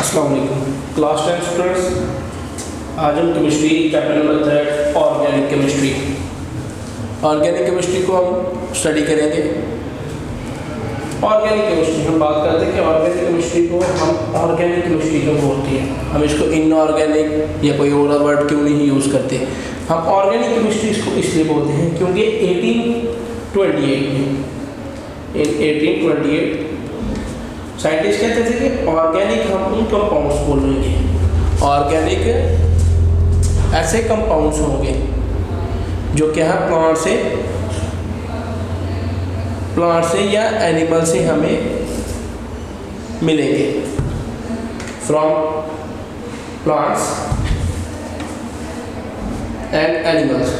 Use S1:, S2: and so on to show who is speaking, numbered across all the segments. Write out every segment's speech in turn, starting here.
S1: अस्सलाम वालेकुम class 10 students. आज हम chemistry chapter number 3 organic chemistry को हम स्टडी करेंगे। ऑर्गेनिक केमिस्ट्री हम बात करते हैं कि ऑर्गेनिक केमिस्ट्री को हम ऑर्गेनिक केमिस्ट्री क्यों बोलते हैं, हम इसको इनऑर्गेनिक या कोई और वर्ड क्यों नहीं यूज़ करते। हम ऑर्गेनिक केमिस्ट्री इसको इसलिए बोलते हैं क्योंकि 1828 साइंटिस्ट कहते थे कि ऑर्गेनिक हम उन कंपाउंड्स बोलेंगे, ऑर्गेनिक ऐसे कंपाउंड्स होंगे जो क्या है प्लांट से या एनिमल से हमें मिलेंगे, फ्रॉम प्लांट्स एंड एनिमल्स।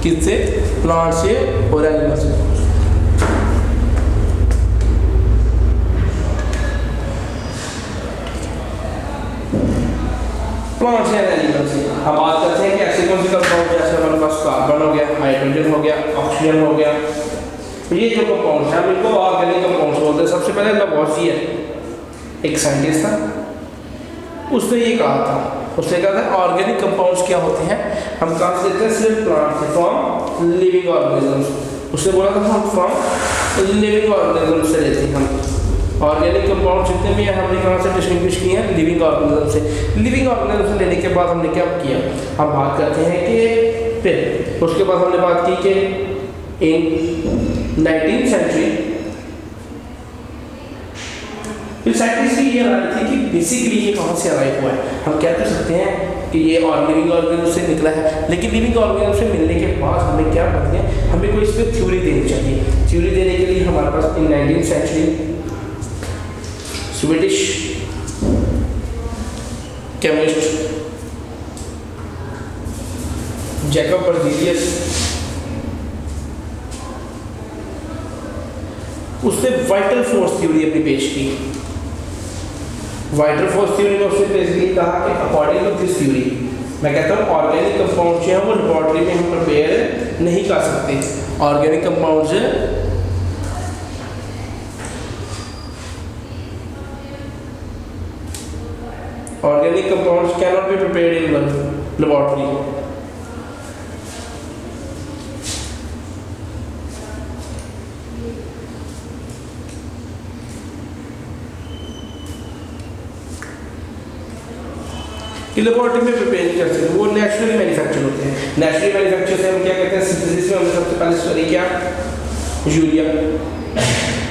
S1: किससे? प्लांट से और एनिमल से। प्लांट से एनिमल से हम बात करते हैं कि ऐसे कौन से कंपाउंड, जैसे हमारे पास कार्बन हो गया, हाइड्रोजन हो गया, ऑक्सीजन हो गया, ये जो कंपाउंड्स हैं हम इनको ऑर्गेनिक कंपाउंड्स बोलते हैं। सबसे पहले लवॉसियर एक साइंटिस्ट था, उसने ये कहा था, उसने कहा था ऑर्गेनिक कंपाउंड्स क्या होते हैं, हम कहाँ से लेते हैं? सिर्फ प्लांट से, फ्रॉम लिविंग ऑर्गेनिजम्स। उसने बोला था हम फ्रॉम लिविंग ऑर्गेनिजम्स से लेते हैं। हम ऑर्गेनिक कंपाउंड जितने भी हैं हमने कहाँ से डिस्टिंग्विश किए हैं? लिविंग ऑर्गेनिज्म से। लिविंग ऑर्गेनिज्म से लेने के बाद हमने क्या किया? हम बात करते हैं कि फिर उसके बाद हमने बात की कि इन 19th सेंचुरी फिर साइंटिस्ट की ये राय थी कि बेसिकली ये कहाँ से अराइव हुआ है। हम क्या कर सकते हैं कि ये लिविंग ऑर्गेनिज्म से निकला है, लेकिन लिविंग ऑर्गेनिज्म से मिलने के बाद हमें क्या करते हैं, हमें कोई इस पर थ्योरी देनी चाहिए। थ्योरी देने के लिए हमारे पास in 19th century Swedish chemist Jacob Berzelius, उसने वाइटल फोर्स थ्योरी अपनी पेश की। वाइटल फोर्स थ्योरी में उसने बेसिकली कहा कि अकॉर्डिंग टू दिस थ्योरी, मैं कहता हूँ ऑर्गेनिक कंपाउंड जो है वो लेबोरेटरी में हम प्रिपेयर नहीं कर सकते। Organic compounds cannot be prepared in laboratory. Laboratory में प्रिपेयर नहीं कर सकते, वो नेचुरली मैन्युफैक्चर होते हैं। नेचुरली मैन्युफैक्चर से हम क्या कहते हैं? सिंथेसिस में हमने सबसे पहले स्टडी किया यूरिया।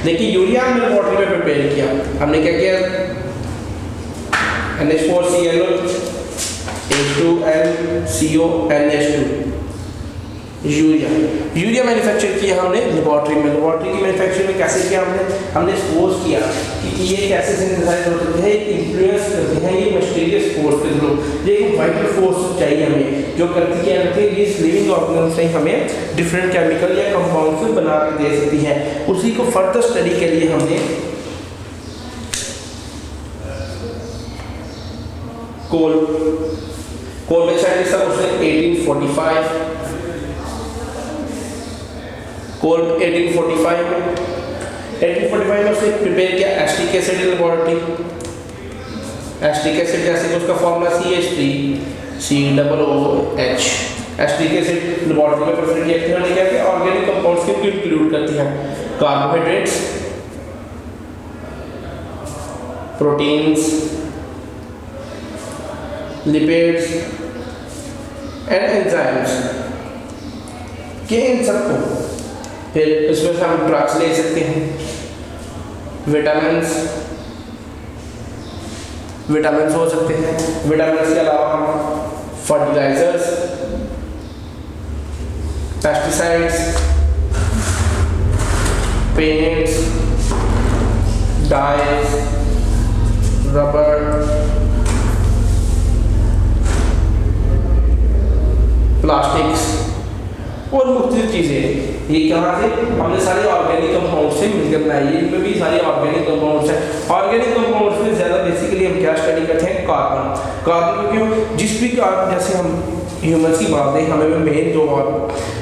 S1: देखिए यूरिया हमने लेबोरेटरी में प्रिपेयर किया। हमने क्या किया? NH4Cl H2NCO NH2 urea manufacture किया हमने लेबोरेटरी में। लेबोरेटरी की मैन्युफैक्चरिंग में कैसे किया? हमने सपोज किया कि ये कैसे सिंथेसाइज होते हैं, इन्फ्लुएंस करते हैं ये मिस्टीरियस फोर्स के थ्रू। ये एक वाइटल फोर्स चाहिए हमें जो करती क्या करती है, इस लिविंग ऑर्गेनिज्म से हमें डिफरेंट केमिकल या कंपाउंड्स बना के दे सकती है। उसी को फर्दर स्टडी के लिए हमने कोल में साइंटिस्ट था, उसने 1845 में उसने प्रिपेयर किया acetic acid laboratory. Acetic acid जैसे कि उसका formula CH3COOH। Acetic acid laboratory में प्रिपेयर किया। उन्होंने क्या किया? ऑर्गेनिक कंपाउंड्स को इंक्लूड करती हैं carbohydrates, proteins, lipids and enzymes के इन सबको। फिर इसमें से हम ड्रग्स ले सकते हैं, विटामिन्स हो सकते हैं। विटामिन्स के अलावा हम fertilisers, pesticides, paints, dyes, rubber, plastics और मुख्तलिफ चीज़ें, ये कहाँ से? हमने सारे ऑर्गेनिक कंपाउंड से मिलकर बनाई है। इनमें भी सारे ऑर्गेनिक कंपाउंड्स हैं। ऑर्गेनिक कंपाउंड्स में ज़्यादा बेसिकली हम क्या स्टडी करते हैं? कार्बन को क्यों? जिस भी कार्बन, जैसे हम ह्यूमंस की बात है, हमें मेन जो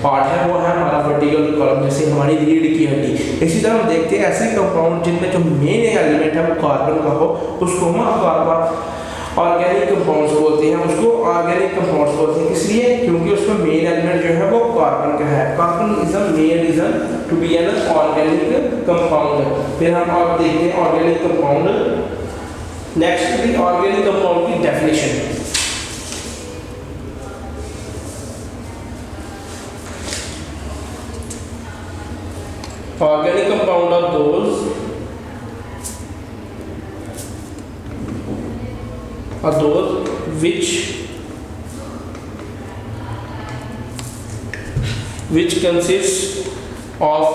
S1: पार्ट है वो है हमारा वर्टिकल कॉलम, जैसे हमारी रीढ़ की हड्डी। इसी तरह हम देखते हैं ऐसे कंपाउंड जिनमें जो मेन एलिमेंट है वो कार्बन का हो, उसको हम कार्बन ऑर्गेनिक कंपाउंड्स बोलते हैं, उसको ऑर्गेनिक कंपाउंड्स बोलते हैं। इसलिए क्योंकि उसमें मेन एलिमेंट जो है वो कार्बन का है। Carbon is a main reason to be an organic compound. फिर हम आप देखते हैं ऑर्गेनिक कंपाउंड। नेक्स्ट भी ऑर्गेनिक कंपाउंड की definition. Organic compound are those which consists of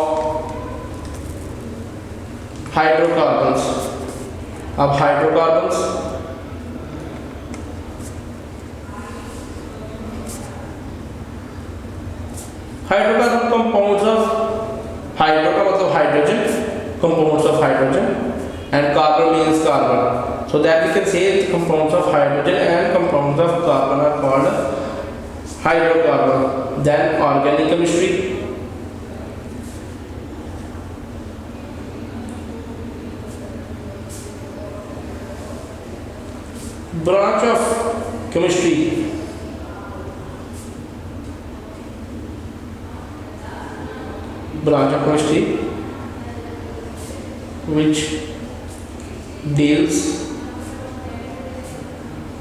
S1: hydrocarbons. अब hydrocarbons compounds of hydro का मतलब hydrogen, compounds of hydrogen, and carbon means carbon. So that we can say compounds of hydrogen and compounds of carbon are called hydrocarbon. Then organic chemistry. Branch of chemistry. Branch of chemistry which deals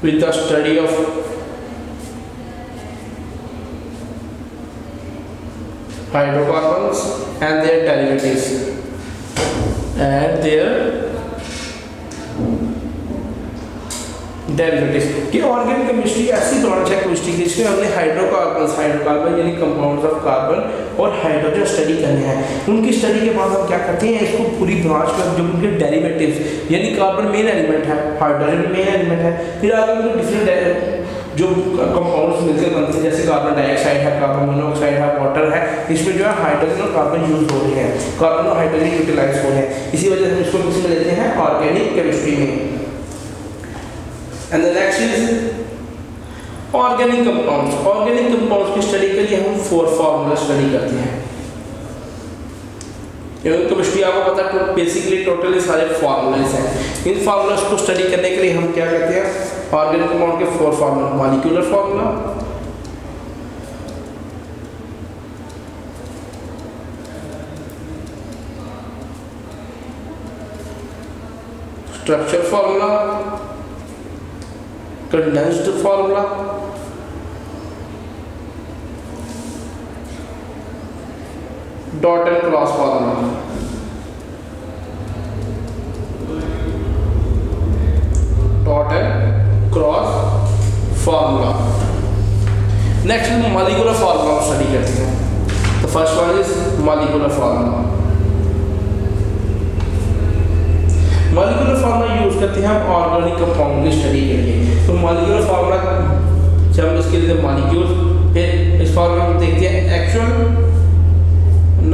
S1: with the study of hydrocarbons and their derivatives कि organic chemistry ऐसी branch है chemistry की जिसमें हमने hydrocarbon यानी compounds of carbon और hydrogen study करने हैं। उनकी स्टडी के बाद हम क्या करते हैं, इसको पूरी ब्रांच में जो उनके डेरिवेटिव्स यानी कार्बन मेन एलिमेंट है, हाइड्रोजन मेन एलिमेंट है, फिर आगे में डिफरेंट जो कंपाउंड्स मिलकर बनते हैं जैसे कार्बन डाइऑक्साइड है, कार्बन मोनोऑक्साइड है, वाटर है, इसमें जो है हाइड्रोजन और कार्बन यूज हो रहे हैं, कार्बन और हाइड्रोजन यूटिलाइज हो रहे हैं। इसी वजह से हम इसको किसमें लेते हैं, ऑर्गेनिक केमिस्ट्री में। And the next is organic compounds. Organic compounds की स्टडी के लिए हम 4 फार्मूला स्टडी करते हैं। केमिस्ट्री आपको पता है तो बेसिकली टोटली सारे फार्मूलाज हैं। इन फार्मूलाज को स्टडी करने के लिए हम क्या करते हैं, ऑर्गेनिक कंपाउंड के 4 formula, molecular formula, structure formula, condensed formula, dot and cross formula. Dot and cross formula. Next molecular formula study करते हैं। तो first one is molecular formula. Molecular formula use करते हैं हम ऑर्गेनिक कंपाउंड की study के लिए। तो मॉलिक्यूलर फार्मूला जब हम इसके लिए मॉलिक्यूल, फिर इस फार्मूला में देखते हैं एक्चुअल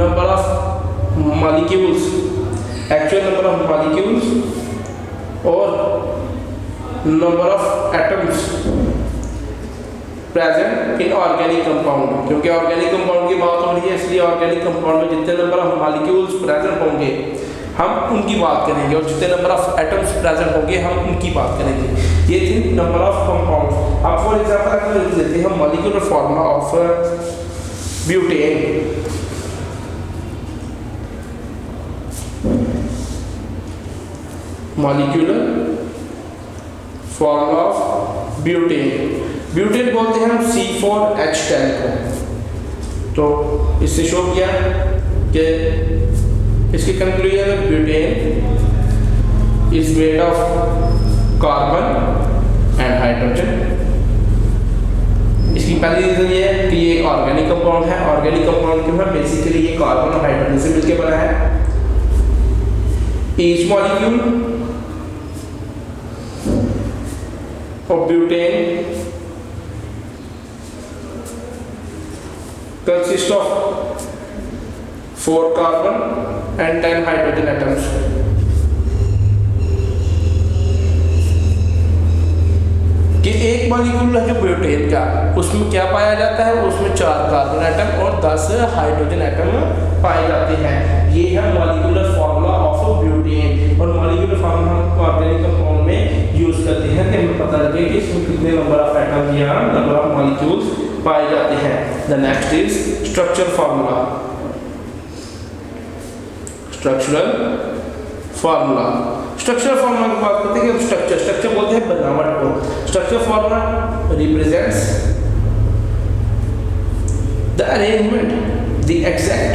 S1: नंबर ऑफ मॉलिक्यूल्स, और number of atoms present in organic compound. क्योंकि ऑर्गेनिक कंपाउंड की बात हो रही है इसलिए ऑर्गेनिक कंपाउंड में जितने नंबर ऑफ मॉलिक्यूल्स प्रेजेंट होंगे हम उनकी बात करेंगे, और जितने नंबर ऑफ एटम्स प्रेजेंट होंगे हम उनकी बात करेंगे। ये थी नंबर ऑफ कंपाउंड्स। अब फॉर एग्जांपल अगर लिख लेते हैं molecular formula of butane. Molecular formula of butane. Butane बोलते हैं हम C4H10 को। तो इससे शो किया कि इसकी कंक्लूजन है butane is made of carbon and hydrogen. इसकी पहली रीजन ये है कि ये ऑर्गेनिक कंपाउंड है। ऑर्गेनिक कंपाउंड क्यों है, बेसिकली ये कार्बन और हाइड्रोजन से मिलकर बना है। Each molecule of butane consist of 4 carbon and 10 hydrogen atoms। कि एक मॉलिक्यूल है जो ब्यूटेन का, उसमें क्या पाया जाता है, उसमें 4 कार्बन एटम और 10 हाइड्रोजन एटम पाए जाते हैं। ये है मॉलिक्यूलर फार्मूला ऑफ ब्यूटेन। और मॉलिक्यूलर फार्मूला हम ऑर्गेनिक कंपाउंड में यूज करते हैं कि हमें पता लगे कि इसमें कितने नंबर ऑफ एटम या नंबर ऑफ मॉलिक्यूल्स पाए जाते हैं। The next is structure formula. Structural formula, structure formula की बात करते हैं कि स्ट्रक्चर बोलते हैं बनावट को। Structure formula represents the arrangement, the exact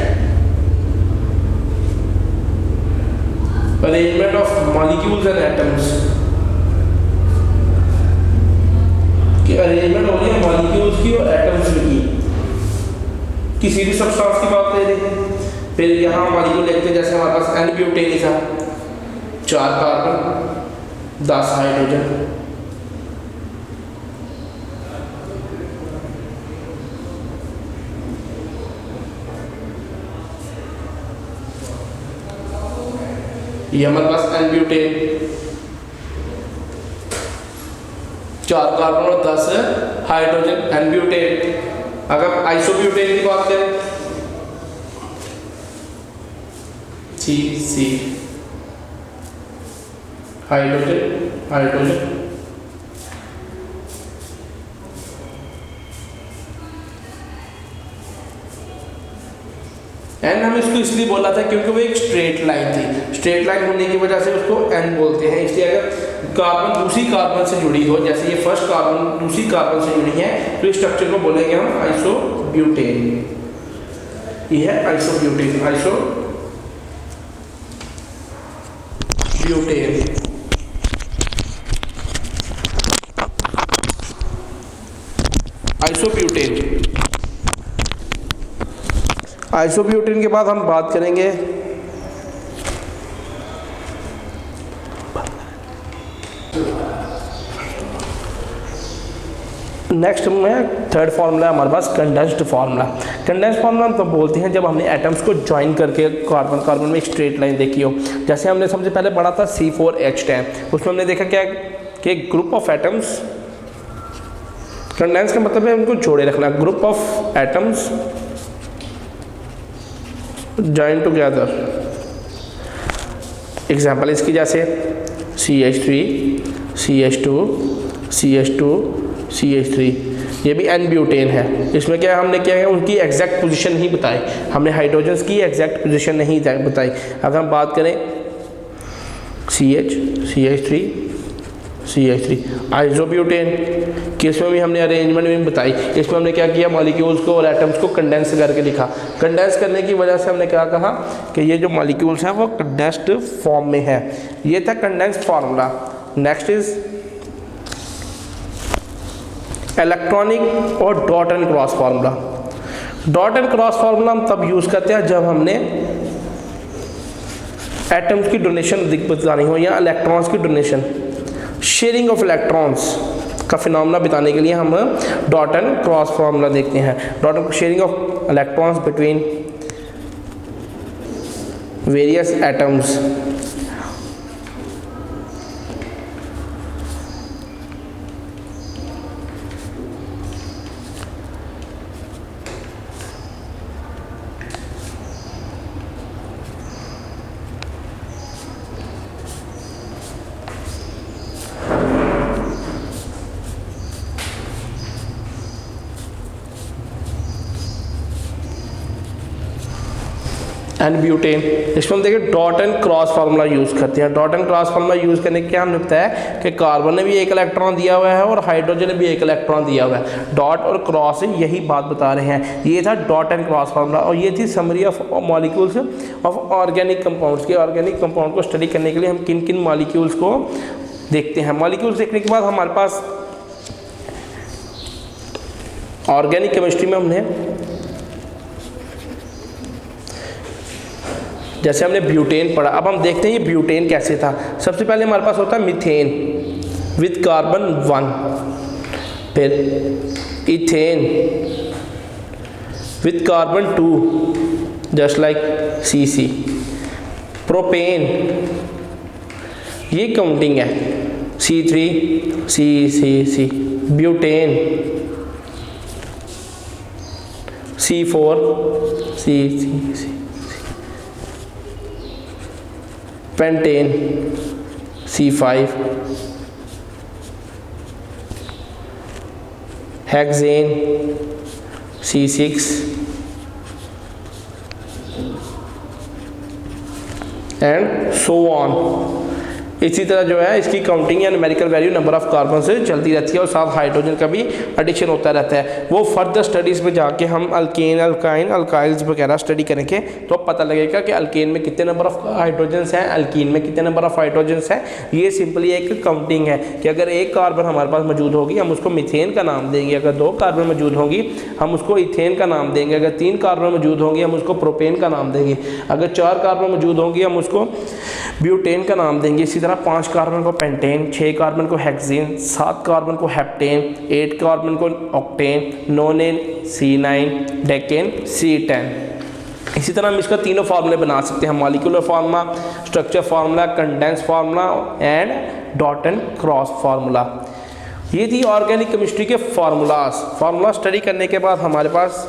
S1: arrangement of molecules and atoms, कि अरेंजमेंट हो रही है मॉलिक्यूल्स की और एटम्स की। किसी भी सब्सटेंस की बात ले रहे, फिर यहाँ मॉलिक्यूल देखते हैं, जैसे हमारे पास एन ब्यूटेन था, 4 कार्बन 10 हाइड्रोजन। ये हमारे पास एन ब्यूटेन, 4 कार्बन और 10 हाइड्रोजन एन ब्यूटेन। अगर आइसोब्यूटेन की बात करें, सी हाइड्रोजन एन हम इसको इसलिए बोला था क्योंकि वो एक स्ट्रेट लाइन थी। स्ट्रेट लाइन होने की वजह से उसको एन बोलते हैं। इसलिए अगर कार्बन दूसरी कार्बन से जुड़ी हो, जैसे ये फर्स्ट कार्बन दूसरी कार्बन से जुड़ी है, तो इस स्ट्रक्चर को बोलेंगे हम आइसोब्यूटेन। ये है आइसोब्यूटेन, आइसोब्यूटेन के बाद हम बात करेंगे नेक्स्ट में थर्ड फार्मूला हमारे पास कंडेंस्ड फार्मूला। कंडेंस्ड फार्मूला हम तब बोलते हैं जब हमने एटम्स को ज्वाइन करके कार्बन में एक स्ट्रेट लाइन देखी हो। जैसे हमने सबसे पहले पढ़ा था C4H10, उसमें हमने देखा क्या कि ग्रुप ऑफ एटम्स, कंडेंस का मतलब है उनको जोड़े रखना, group of atoms join together. Example इसकी जैसे CH3 CH2 CH2 CH3, ये भी एन ब्यूटेन है। इसमें क्या हमने क्या है, उनकी एग्जैक्ट पोजीशन नहीं बताई, हमने हाइड्रोजन्स की एग्जैक्ट पोजीशन नहीं बताई। अगर हम बात करें CH3 आइसोब्यूटेन कि इसमें भी हमने अरेंजमेंट भी बताई। इसमें हमने क्या किया, मॉलिक्यूल्स को और एटम्स को कंडेंस करके लिखा। कंडेंस करने की वजह से हमने क्या कहा कि ये जो मॉलिक्यूल्स हैं वो कंडेंस्ड फॉर्म में है। ये था condensed formula. Next is electronic और dot and cross formula. Dot and cross formula हम तब यूज करते हैं जब हमने एटम्स की डोनेशन बतानी हो या इलेक्ट्रॉन्स की डोनेशन, शेयरिंग ऑफ इलेक्ट्रॉन्स का फिनोमेना बताने के लिए हम डॉट एंड क्रॉस फार्मूला देखते हैं। Dot and sharing of electrons between various atoms. And butane, इसमें हम देखिए dot and cross formula use करते हैं। Dot and cross formula use करने के क्या हमने बताया कि कार्बन ने भी एक इलेक्ट्रॉन दिया हुआ है और हाइड्रोजन ने भी एक इलेक्ट्रॉन दिया हुआ है। डॉट और क्रॉस यही बात बता रहे हैं। ये था डॉट एंड क्रॉस फार्मूला और ये थी summary of molecules of organic compounds के। ऑर्गेनिक कंपाउंड को स्टडी करने के लिए हम किन किन मॉलिक्यूल्स को देखते हैं। मॉलिक्यूल्स देखने के बाद हमारे पास ऑर्गेनिक केमिस्ट्री में हमने जैसे हमने ब्यूटेन पढ़ा, अब हम देखते हैं ये ब्यूटेन कैसे था। सबसे पहले हमारे पास होता है मीथेन विद कार्बन 1, फिर ethane with carbon 2 just like CC, propane, ये काउंटिंग है। C3 C butane, C4 C pentane, C5 hexane, C6 and so on. इसी तरह जो है इसकी काउंटिंग या numerical value number of carbon से चलती रहती है और साथ हाइड्रोजन का भी एडिशन होता रहता है। वो फर्दर स्टडीज़ में जाके हम अल्केन, अल्काइन, अल्काइल्स वगैरह स्टडी करेंगे तो पता लगेगा कि अल्केन में कितने नंबर ऑफ हाइड्रोजन्स हैं, अल्कीन में कितने नंबर ऑफ हाइड्रोजन्स हैं। ये सिंपली एक काउंटिंग है कि अगर एक कार्बन हमारे पास मौजूद होगी हम उसको मीथेन का नाम देंगे, अगर 2 कार्बन मौजूद होंगी हम उसको इथेन का नाम देंगे, अगर 3 कार्बन मौजूद होंगी हम उसको प्रोपेन का नाम देंगे, अगर 4 कार्बन मौजूद होंगी हम उसको ब्यूटेन का नाम देंगे। इसी तरह 5 कार्बन को पेंटेन, 6 कार्बन को हेक्सेन, 7 कार्बन को हेप्टेन, 8 कार्बन को ऑक्टेन, नोनेन C9, डेकेन C10। इसी तरह हम इसका तीनों फार्मूले बना सकते हैं, molecular formula, structure formula, condense formula and dot and cross formula. ये थी ऑर्गेनिक केमिस्ट्री के फार्मूला स्टडी करने के बाद हमारे पास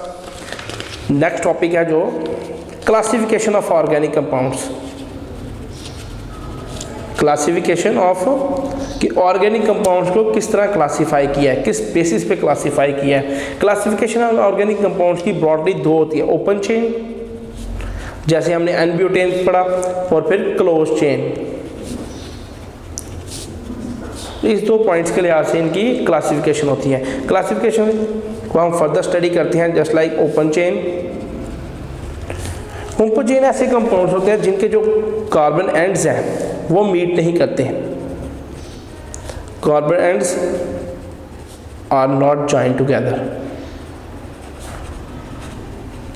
S1: नेक्स्ट टॉपिक है जो classification of organic compounds. Classification of कि ऑर्गेनिक कंपाउंड्स को किस तरह क्लासीफाई किया है, किस बेसिस पे क्लासीफाई किया है। क्लासिफिकेशन ऑफ ऑर्गेनिक कंपाउंड्स की ब्रॉडली 2 होती है, ओपन चेन जैसे हमने एन ब्यूटेन पढ़ा और फिर क्लोज चेन। इस 2 पॉइंट्स के लिहाज से इनकी क्लासिफिकेशन होती है। क्लासिफिकेशन को हम फर्दर स्टडी करते हैं just like open chain. Open chain ऐसे कंपाउंड्स होते हैं जिनके जो कार्बन एंड्स हैं वो मीट नहीं करते हैं, carbon ends are not joint together,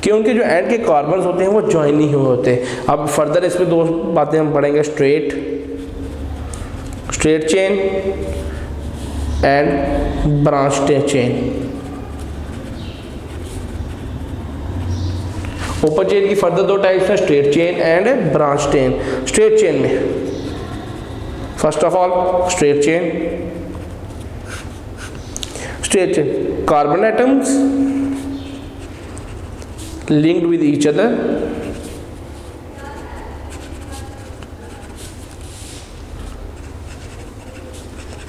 S1: कि उनके जो एंड के कार्बन होते हैं वो ज्वाइन नहीं हुए होते। अब फर्दर इसमें 2 बातें हम पढ़ेंगे, straight chain and branch chain. Open chain की फर्दर 2 टाइप्स हैं, straight chain and branch chain. Straight chain में first of all straight chain carbon atoms linked with each other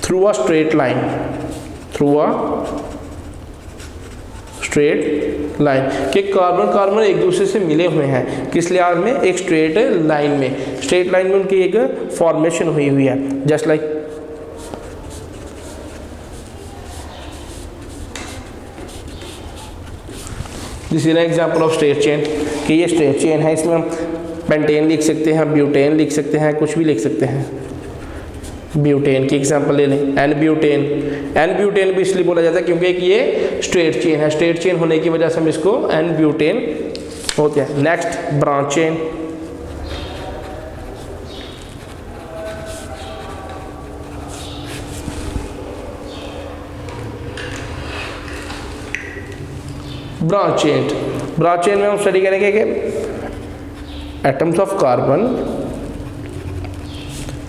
S1: through a straight line, कि कार्बन एक दूसरे से मिले हुए हैं किस लिहाज में, एक स्ट्रेट लाइन में उनकी एक फॉर्मेशन हुई है। Just like this is an example of straight chain, कि ये स्ट्रेट चेन है, इसमें हम पेंटेन लिख सकते हैं, ब्यूटेन लिख सकते हैं, कुछ भी लिख सकते हैं। ब्यूटेन की एग्जांपल ले लें, एन ब्यूटेन भी इसलिए बोला जाता है क्योंकि एक ये स्ट्रेट चेन है, स्ट्रेट चेन होने की वजह से हम इसको एन ब्यूटेन होते हैं। Next branch chain, branch chain में हम स्टडी करेंगे कि atoms of carbon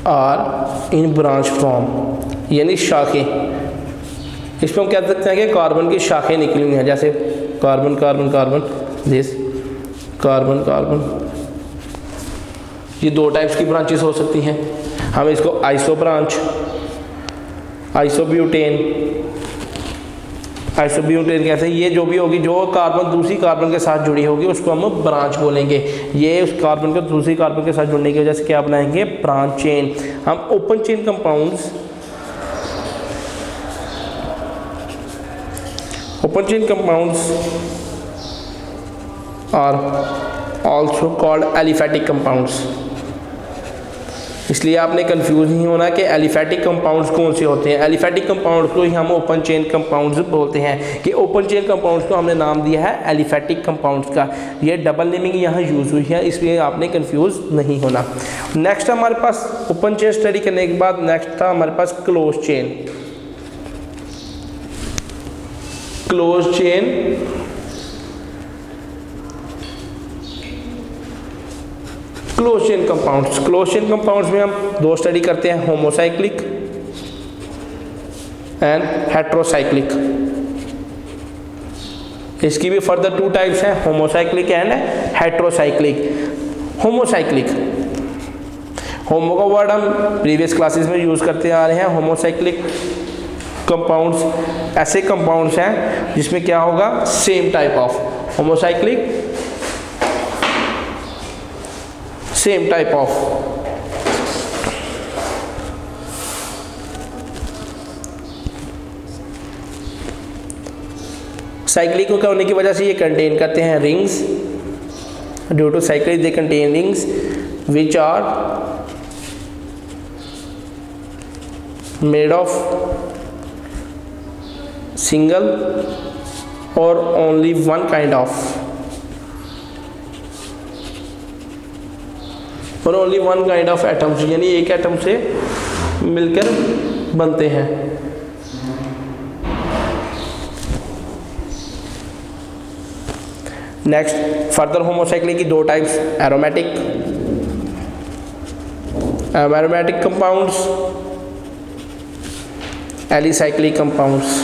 S1: are in branch form, यानी शाखें। इसमें हम कह सकते हैं कि कार्बन की शाखें निकली हुई हैं, जैसे carbon carbon carbon, this carbon carbon. ये 2 टाइप्स की ब्रांचेस हो सकती हैं। हम इसको आइसो ब्रांच, आइसोब्यूटेन कहते हैं। ये जो भी होगी, जो कार्बन दूसरी कार्बन के साथ जुड़ी होगी उसको हम ब्रांच बोलेंगे। ये उस कार्बन को दूसरी कार्बन के साथ जुड़ने की वजह से क्या बनाएंगे, ब्रांच चेन। हम open chain compounds are also called aliphatic compounds. इसलिए आपने कंफ्यूज नहीं होना कि एलिफेटिक कंपाउंड्स कौन से होते हैं। एलिफेटिक कंपाउंड्स को ही हम ओपन चेन कंपाउंड्स बोलते हैं, कि ओपन चेन कंपाउंड्स को हमने नाम दिया है एलिफेटिक कंपाउंड्स का। ये डबल नेमिंग यहाँ यूज़ हुई है, इसलिए आपने कंफ्यूज नहीं होना। नेक्स्ट हमारे पास ओपन चेन स्टडी करने के बाद नेक्स्ट था हमारे पास close chain. Close chain compounds में हम 2 स्टडी करते हैं, होमोसाइक्लिक एंड हेट्रोसाइक्लिक। इसकी भी फर्दर 2 टाइप्स हैं, होमोसाइक्लिक एंड हेट्रोसाइक्लिक। होमोसाइक्लिक, होमो का वर्ड हम प्रीवियस क्लासेस में यूज़ करते आ रहे हैं। होमोसाइक्लिक कंपाउंड्स ऐसे कंपाउंड्स हैं जिसमें क्या होगा, same type of. Homocyclic, same type of. Cyclic का होने की वजह से ये कंटेन करते हैं rings. Due to cyclic they contain rings which are made of single और ओनली वन काइंड ऑफ, और only one kind of atoms, यानी एक एटम से मिलकर बनते हैं। नेक्स्ट फर्दर होमोसाइक्लिक की 2 types, aromatic, aromatic compounds, alicyclic compounds.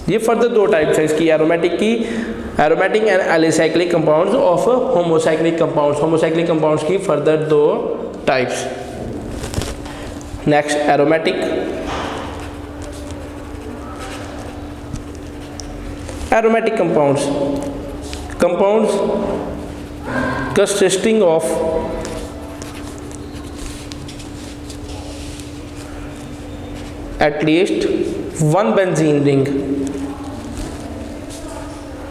S1: ये फर्दर 2 टाइप्स है इसकी, एरोमेटिक की, aromatic and alicyclic compounds of homocyclic compounds. Homocyclic compounds की further 2 types. Next aromatic, aromatic compounds, compounds consisting of at least one benzene ring।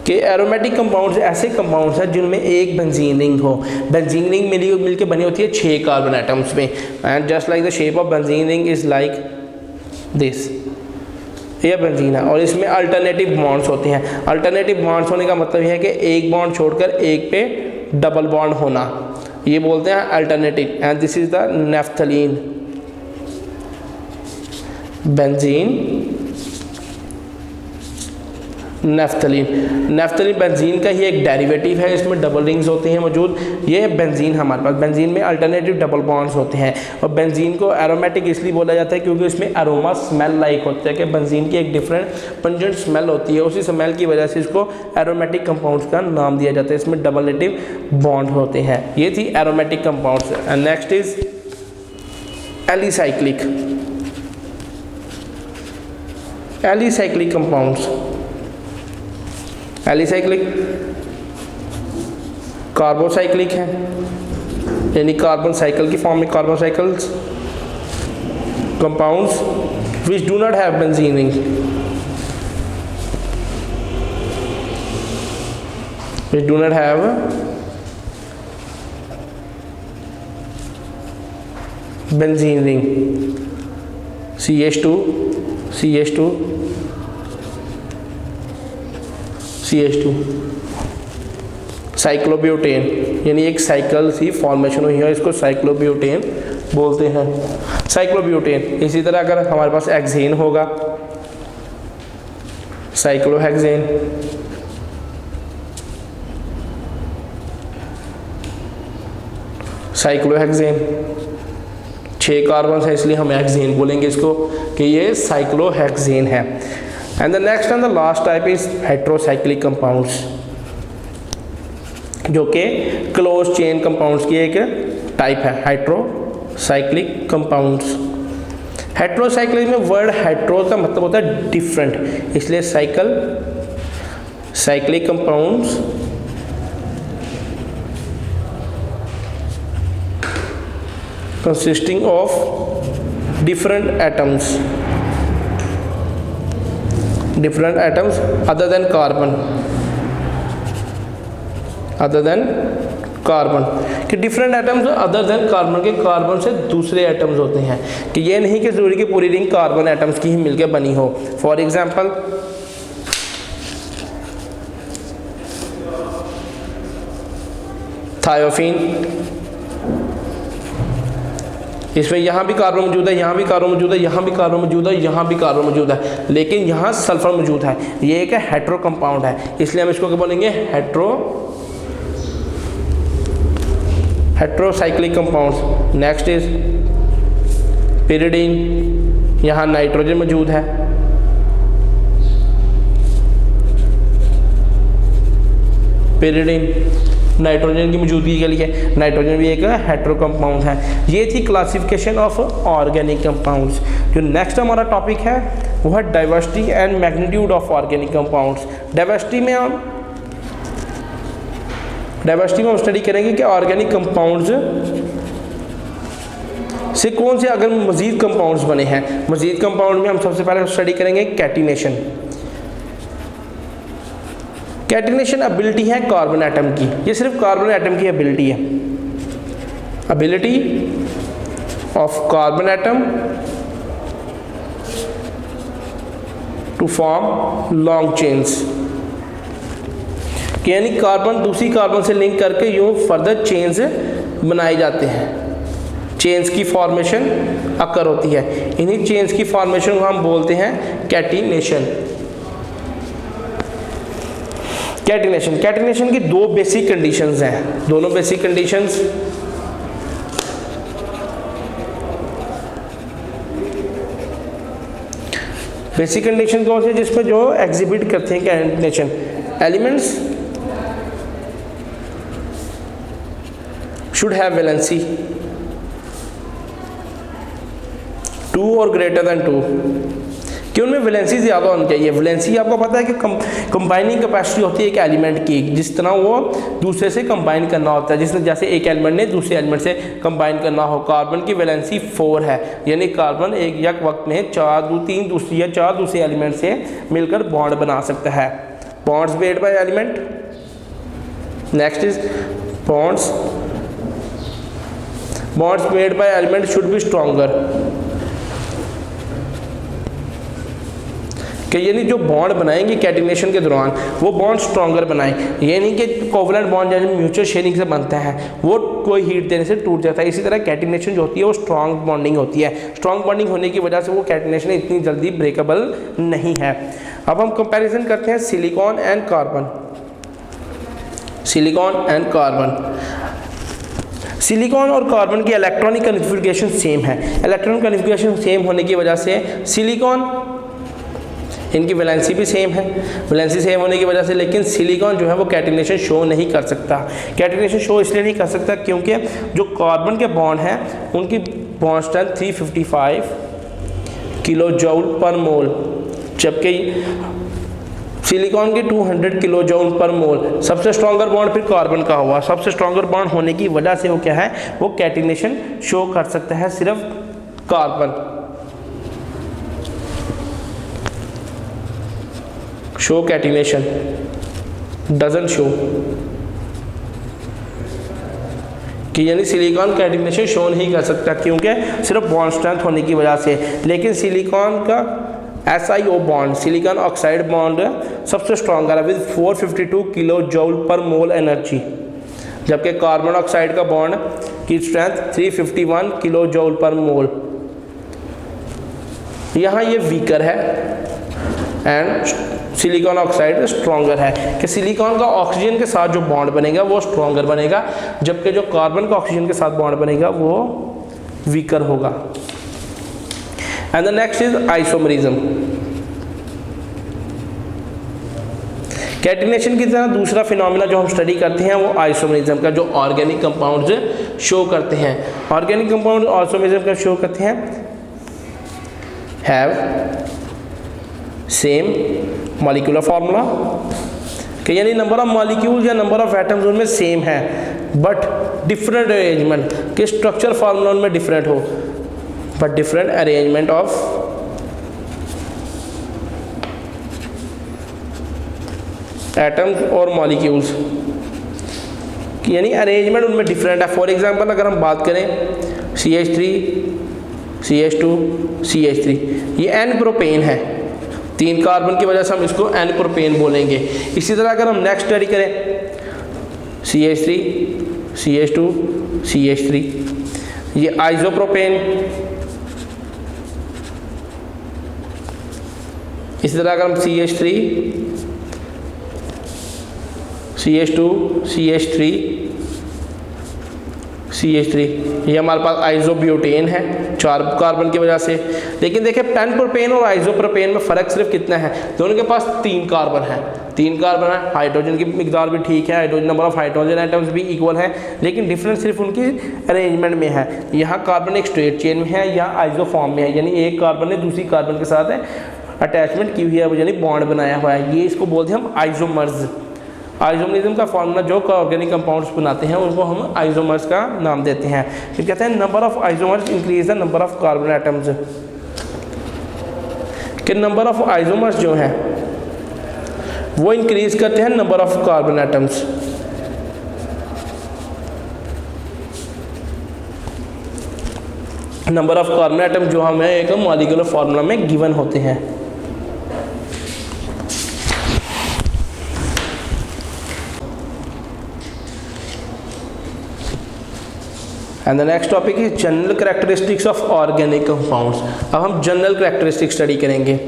S1: के aromatic compounds ऐसे compounds हैं जिनमें एक बेंजीन रिंग हो। बेंजीन रिंग मिलके बनी होती है 6 कार्बन एटम्स में, and just like the shape of benzene ring is like this. ये बेंजीन है और इसमें अल्टरनेटिव बॉन्ड्स होते हैं। अल्टरनेटिव बॉन्ड्स होने का मतलब यह है कि एक बॉन्ड छोड़कर एक पे डबल बॉन्ड होना, ये बोलते हैं alternative. And this is the naphthalene, benzene, naphthalene. Naphthalene benzene का ही एक डेरिवेटिव है, इसमें डबल रिंग्स होते हैं मौजूद। ये बेंजीन हमारे पास, बेंजीन में अल्टरनेटिव डबल बॉन्ड्स होते हैं। और बेंजीन को एरोमेटिक इसलिए बोला जाता है क्योंकि इसमें अरोमा स्मेल लाइक होता है कि बेंजीन की एक डिफरेंट पंजेंट स्मेल होती है, उसी स्मेल की वजह से इसको एरोमेटिक कंपाउंड्स का नाम दिया जाता है। इसमें डबल नेटिव बॉन्ड होते हैं। ये थी aromatic compounds. And next is alicyclic, alicyclic compounds. Alicyclic carbocyclic है, यानी कार्बन साइकिल की फॉर्म में carbocycles compounds which do not have benzene ring, which do not have benzene ring, CH2 CH2 CH2। Cyclobutane, यानी एक cycle सी formation हुई है, इसको cyclobutane बोलते हैं। साइक्लोब्यूटेन। इसी तरह अगर हमारे पास एक्सेन होगा, साइक्लोहेक्सेन, साइक्लोहेक्सेन 6 कार्बन है इसलिए हम हेक्सेन बोलेंगे इसको कि ये साइक्लोहेक्सेन है। And the next and the last type is heterocyclic compounds, जो कि क्लोज चेन कंपाउंड्स की एक टाइप है, हेट्रोसाइक्लिक कंपाउंड्स। हेट्रोसाइक्लिक में वर्ड हेट्रो का मतलब होता है डिफरेंट, इसलिए cyclic compounds consisting of different atoms other than carbon, कि different atoms other than carbon के कार्बन से दूसरे एटम्स होते हैं, कि ये नहीं कि जरूरी कि पूरी रिंग कार्बन एटम्स की ही मिलकर बनी हो। फॉर एग्जांपल थायोफीन, इसमें यहाँ भी कार्बन मौजूद है, यहाँ भी कार्बन मौजूद है, यहाँ भी कार्बन मौजूद है, यहाँ भी कार्बन मौजूद है, लेकिन यहाँ सल्फर मौजूद है। ये एक हेट्रो कंपाउंड है, इसलिए हम इसको क्या बोलेंगे, heterocyclic compounds. Next is pyridine, यहाँ नाइट्रोजन मौजूद है। पिरिडीन नाइट्रोजन की मौजूदगी के लिए, नाइट्रोजन भी एक हेट्रो कंपाउंड है। ये थी क्लासिफिकेशन ऑफ ऑर्गेनिक कंपाउंड्स। जो नेक्स्ट हमारा टॉपिक है वो है diversity and magnitude of organic compounds. Diversity में हम स्टडी करेंगे कि ऑर्गेनिक कंपाउंड्स से कौन से अगर मजीद कंपाउंड्स बने हैं। मजीद कंपाउंड में हम सबसे पहले स्टडी करेंगे कैटिनेशन। कैटिनेशन एबिलिटी है कार्बन एटम की, ये सिर्फ कार्बन एटम की एबिलिटी है। Ability of carbon atom to form long chains, यानी कार्बन दूसरी कार्बन से लिंक करके यूँ फर्दर चेन्स बनाए जाते हैं। चेन्स की फॉर्मेशन अकर होती है, इन्हीं चेन्स की फॉर्मेशन को हम बोलते हैं कैटिनेशन। कैटिनेशन की दो बेसिक कंडीशंस हैं। दोनों बेसिक कंडीशंस कौन से जिसमें जो एग्जिबिट करते हैं catenation? Elements should have valency 2 और ग्रेटर देन 2, कि उनमें वैलेंसी ज़्यादा होनी चाहिए। वैलेंसी आपको पता है कि कंबाइनिंग कैपेसिटी होती है एक एलिमेंट की, जिस तरह वो दूसरे से कंबाइन करना होता है, जिसने जैसे एक एलिमेंट ने दूसरे एलिमेंट से कंबाइन करना हो। कार्बन की वैलेंसी 4 है, यानी कार्बन एक वक्त में 3 दूसरी या 4 दूसरे एलिमेंट से मिलकर बॉन्ड बना सकता है। Bonds made by element. Next is bonds made by element should be stronger, कि यानी जो बॉन्ड बनाएंगे कैटिनेशन के दौरान वो बॉन्ड स्ट्रॉन्गर बनाएं। ये नहीं कि कोवलेंट बॉन्ड जैसे म्यूचुअल शेयरिंग से बनता है वो कोई हीट देने से टूट जाता है, इसी तरह कैटिनेशन जो होती है वो स्ट्रॉन्ग बॉन्डिंग होती है। स्ट्रॉन्ग बॉन्डिंग होने की वजह से वो कैटिनेशन इतनी जल्दी ब्रेकेबल नहीं है। अब हम कंपैरिजन करते हैं सिलिकॉन एंड कार्बन। सिलिकॉन और कार्बन की इलेक्ट्रॉनिक कन्फिग्रेशन सेम है। इलेक्ट्रॉनिक कन्फिग्रेशन सेम होने की वजह से सिलिकॉन, इनकी वैलेंसी भी सेम है, वैलेंसी सेम होने की वजह से, लेकिन सिलिकॉन जो है वो कैटिनेशन शो नहीं कर सकता। कैटिनेशन शो इसलिए नहीं कर सकता क्योंकि जो कार्बन के बॉन्ड हैं उनकी बॉन्ड स्ट्रेंथ 355 किलो जूल पर मोल, जबकि सिलिकॉन की 200 किलो जूल पर मोल। सबसे स्ट्रॉन्गर बॉन्ड फिर कार्बन का हुआ। सबसे स्ट्रॉन्गर बॉन्ड होने की वजह से वो क्या है, वो कैटिनेशन शो कर सकता है सिर्फ carbon. Show catenation doesn't show, कि यानी सिलिकॉन कैटिनेशन शो नहीं कर सकता क्योंकि सिर्फ बॉन्ड स्ट्रेंथ होने की वजह से। लेकिन सिलिकॉन का SiO bond, silicon oxide bond सबसे स्ट्रॉन्गर है विद 452 किलो जूल पर मोल एनर्जी, जबकि कार्बन ऑक्साइड का बॉन्ड की स्ट्रेंथ 351 किलो जूल पर मोल। यहाँ ये वीकर है एंड सिलिकॉन ऑक्साइड स्ट्रॉन्गर है, कि सिलिकॉन का ऑक्सीजन के साथ जो बॉन्ड बनेगा वो स्ट्रॉन्गर बनेगा, जबकि जो कार्बन का ऑक्सीजन के साथ बॉन्ड बनेगा वो वीकर होगा। And the next is isomerism. Catenation की तरह दूसरा फिनोमिना जो हम स्टडी करते हैं वो आइसोमरिज्म का, जो ऑर्गेनिक कंपाउंड्स शो करते हैं। ऑर्गेनिक कंपाउंड आइसोमरिज्म का शो करते हैं हैव सेम मॉलिक्यूलर फार्मूला, कि यानी नंबर ऑफ मॉलिक्यूल्स या नंबर ऑफ एटम्स उनमें सेम है बट डिफरेंट अरेंजमेंट, कि स्ट्रक्चर फार्मूला उनमें डिफरेंट हो but different arrangement of atoms और मॉलिक्यूल्स, यानी अरेंजमेंट उनमें डिफरेंट है। फॉर एग्जांपल अगर हम बात करें CH3 CH2 CH3, ये N प्रोपेन है, 3 कार्बन की वजह से हम इसको N प्रोपेन बोलेंगे। इसी तरह अगर हम नेक्स्ट स्टडी करें CH3 CH2 CH3, ये आइसोप्रोपेन। इसी तरह अगर हम CH3 CH2 CH3 CH3, ये हमारे पास आइसोब्यूटेन है 4 कार्बन की वजह से। लेकिन देखिए पेंटप्रोपेन और आइसोप्रोपेन में फ़र्क सिर्फ कितना है, दोनों के पास 3 कार्बन है, 3 कार्बन है। हाइड्रोजन की मिकदार भी ठीक है, hydrogen number of hydrogen items भी इक्वल है, लेकिन डिफरेंस सिर्फ उनकी अरेंजमेंट में है। यहाँ कार्बन एक स्ट्रेट चेन में है, यहाँ आइसोफॉर्म में है, यानी एक कार्बन ने दूसरी कार्बन के साथ अटैचमेंट की हुई है, यानी बॉन्ड बनाया हुआ है। ये इसको बोलते हैं हम आइसोमर्स। आइसोमरिज्म का फॉर्मूला जो ऑर्गेनिक कंपाउंड्स बनाते हैं उनको हम आइसोमर्स का नाम देते हैं। फिर कहते हैं number of isomers increase the number of carbon atoms, कि नंबर ऑफ आइसोमर्स जो हैं वो इंक्रीज करते हैं number of carbon atoms. Number of carbon atom जो हमें एक मॉलिक्यूलर फार्मूला में गिवन होते हैं। And the next topic is general characteristics of organic compounds. अब हम जनरल कैरेक्टरिस्टिक्स स्टडी करेंगे।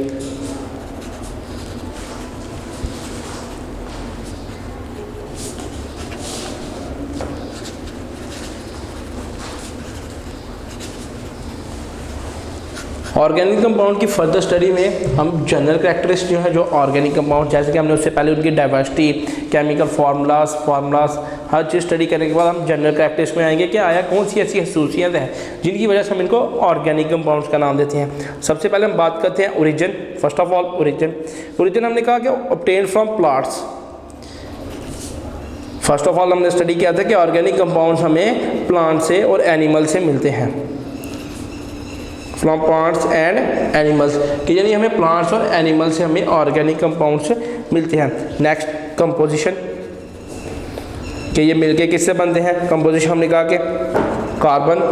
S1: ऑर्गेनिक कंपाउंड की फर्दर स्टडी में हम जनरल कैरेक्टरिस्टिक्स जो है जो ऑर्गेनिक कंपाउंड, जैसे कि हमने उससे पहले उनकी डाइवर्सिटी, केमिकल फार्मूलाज हर चीज़ स्टडी करने के बाद हम जनरल कैरेक्टरिस्टिक्स में आएंगे कि आया कौन सी ऐसी खसूसियत है जिनकी वजह से हम इनको ऑर्गेनिक कंपाउंड्स का नाम देते हैं। सबसे पहले हम बात करते हैं origin. First of all origin हमने कहा कि obtain from plants. First of all हमने स्टडी किया था कि ऑर्गेनिक कंपाउंड्स हमें प्लांट से और एनिमल से मिलते हैं, फ्रॉम प्लांट्स एंड एनिमल्स, कि यानी हमें प्लांट्स और एनिमल से हमें ऑर्गेनिक कंपाउंड्स मिलते हैं। नेक्स्ट कंपोजिशन, कि ये मिलके किससे बनते हैं। कंपोजिशन हमने कहा कि कार्बन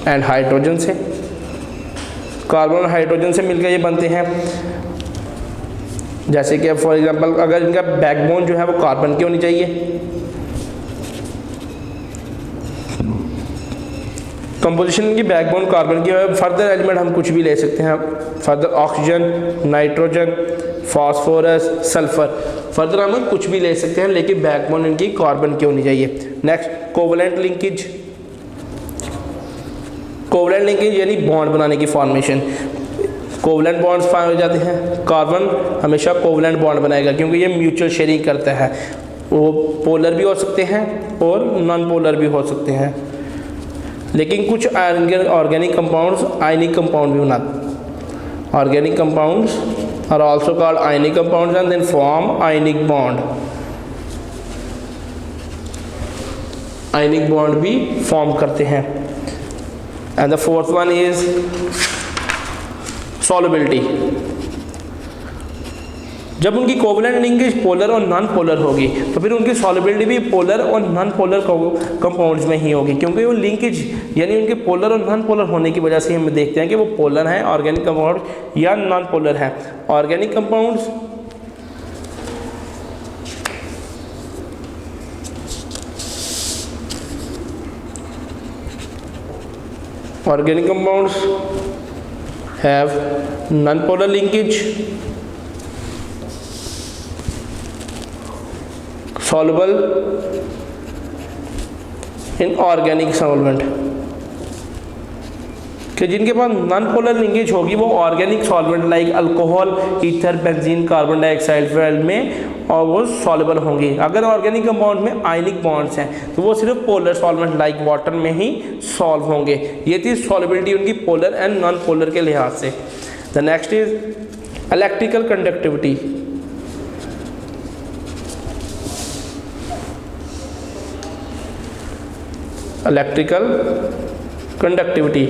S1: एंड हाइड्रोजन से, कार्बन और हाइड्रोजन से मिलकर ये बनते हैं। जैसे कि फॉर एग्जांपल अगर इनका बैकबोन जो है वो कार्बन की होनी चाहिए। कंपोजिशन की बैकबोन कार्बन की है। फर्दर एलिमेंट हम कुछ भी ले सकते हैं, further oxygen, nitrogen, phosphorus, sulphur, further हम कुछ भी ले सकते हैं, लेकिन बैकबोन इनकी कार्बन की होनी चाहिए। Next covalent linkage, covalent linkage यानी बॉन्ड बनाने की फॉर्मेशन। कोवलेंट बॉन्ड्स फार्म हो जाते हैं, कार्बन हमेशा कोवलेंट बॉन्ड बनाएगा क्योंकि ये म्यूचुअल शेयरिंग करता है। वो पोलर भी हो सकते हैं और नॉन पोलर भी हो सकते हैं, लेकिन कुछ ऑर्गेनिक कंपाउंड्स आयनिक कंपाउंड भी बनाते। Organic compounds are also called ionic compounds and then form ionic bond. Ionic bond भी फॉर्म करते हैं। And the fourth one is solubility. जब उनकी कोवलेंट लिंकेज पोलर और नॉन पोलर होगी तो फिर उनकी सॉल्युबिलिटी भी पोलर और नॉन पोलर कंपाउंड्स में ही होगी, क्योंकि वो लिंकेज यानी उनके पोलर और नॉन पोलर होने की वजह से हम देखते हैं कि वो पोलर हैं ऑर्गेनिक कंपाउंड या नॉन पोलर हैं। Organic compounds have non-polar linkage, soluble in organic solvent, कि जिनके पास नॉन पोलर लिंकेज होगी वो organic solvent like alcohol, ether, benzene, carbon dioxide में और वो सॉल्युबल होंगी। अगर ऑर्गेनिक कंपाउंड में आयनिक बॉन्ड्स हैं तो वो सिर्फ पोलर सॉल्वेंट लाइक वाटर में ही सॉल्व होंगे। ये थी सॉल्युबिलिटी उनकी पोलर एंड नॉन पोलर के लिहाज से। The next is electrical conductivity. Electrical conductivity,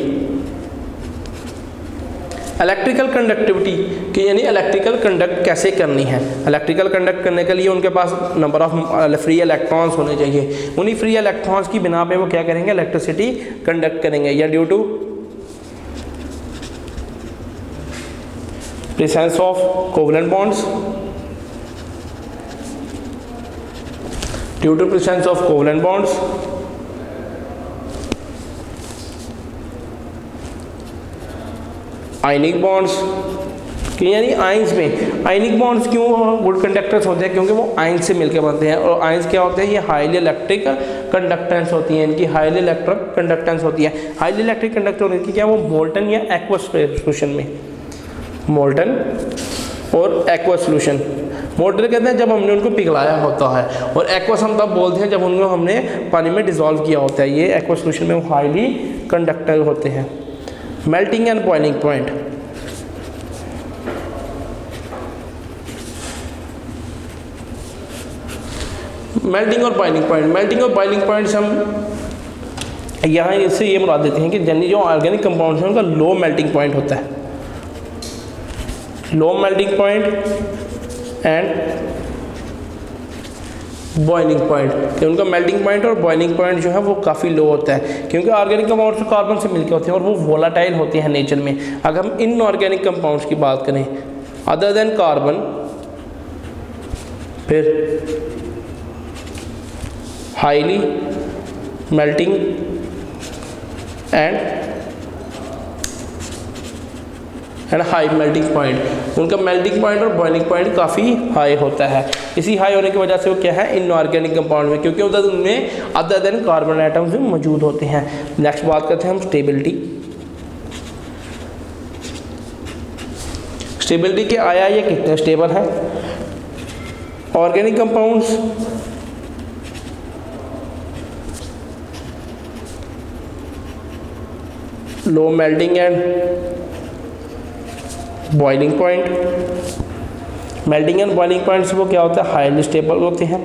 S1: electrical conductivity कि यानी इलेक्ट्रिकल कंडक्ट कैसे करनी है। इलेक्ट्रिकल कंडक्ट करने के लिए उनके पास नंबर ऑफ फ्री इलेक्ट्रॉन्स होने चाहिए। उन्हीं फ्री इलेक्ट्रॉन्स की बिना पे वो क्या करेंगे, इलेक्ट्रिसिटी कंडक्ट करेंगे। या due to presence of covalent bonds, due to presence of covalent bonds, ionic bonds कि यानी आइंस में आयनिक बॉन्ड्स क्यों गुड कंडक्टर्स होते हैं, क्योंकि वो आइंस से मिलकर बनते हैं। और आइंस क्या होते हैं, ये हाईली इलेक्ट्रिक कंडक्टेंस होती है, इनकी हाईली इलेक्ट्रिक कंडक्टेंस होती है। हाईली इलेक्ट्रिक कंडक्टर होने की क्या, वो मोल्टन या एक्वस सॉल्यूशन में, मोल्टन और एक्वस सॉल्यूशन। मोल्टन कहते हैं जब हमने उनको पिघलाया होता है, और एक्वस हम तब बोलते हैं जब उनको हमने पानी में डिसॉल्व किया होता है। ये एक्वस सॉल्यूशन में वो हाईली कंडक्टर होते हैं। Melting and boiling point, melting और बॉइलिंग पॉइंट, मेल्टिंग और बॉइलिंग पॉइंट्स हम यहाँ इससे ये मुराद देते हैं कि जनरली जो ऑर्गेनिक कंपाउंड्स हैं उनका लो मेल्टिंग पॉइंट होता है, low melting point and boiling point, कि उनका मेल्टिंग पॉइंट और बॉइलिंग पॉइंट जो है वो काफ़ी लो होता है, क्योंकि ऑर्गेनिक कंपाउंड्स तो कार्बन से मिलकर होते हैं और वो वोलाटाइल होते हैं नेचर में। अगर हम इनऑर्गेनिक कंपाउंड्स की बात करें अदर देन कार्बन, फिर highly melting and high melting point, उनका मेल्टिंग पॉइंट और बॉइलिंग पॉइंट काफ़ी हाई होता है। इसी हाई होने की वजह से वो क्या है, इनऑर्गेनिक कंपाउंड में, क्योंकि उधर उनमें अदर देन कार्बन एटम्स मौजूद होते हैं। नेक्स्ट बात करते हैं हम स्टेबिलिटी। स्टेबिलिटी के आया ये कितने स्टेबल है। Organic compounds low melting and boiling point, melting and boiling point से वो क्या होता है, हाईली स्टेबल होते हैं।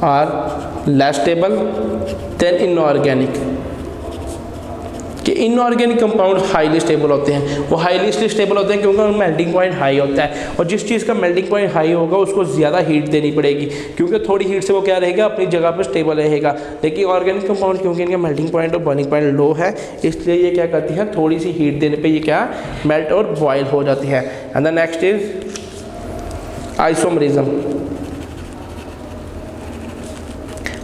S1: Are less stable than inorganic, कि इनऑर्गेनिक कंपाउंड हाईली स्टेबल होते हैं। वो हाईली स्टेबल होते हैं क्योंकि उनका मेल्टिंग पॉइंट हाई होता है, और जिस चीज़ का मेल्टिंग पॉइंट हाई होगा उसको ज़्यादा हीट देनी पड़ेगी, क्योंकि थोड़ी हीट से वो क्या रहेगा, अपनी जगह पर स्टेबल रहेगा। लेकिन ऑर्गेनिक कंपाउंड क्योंकि इनका मेल्टिंग पॉइंट और बॉइलिंग पॉइंट लो है, इसलिए ये क्या करती है, थोड़ी सी हीट देने पर ये क्या मेल्ट और बॉयल हो जाती है। And the next is isomerism.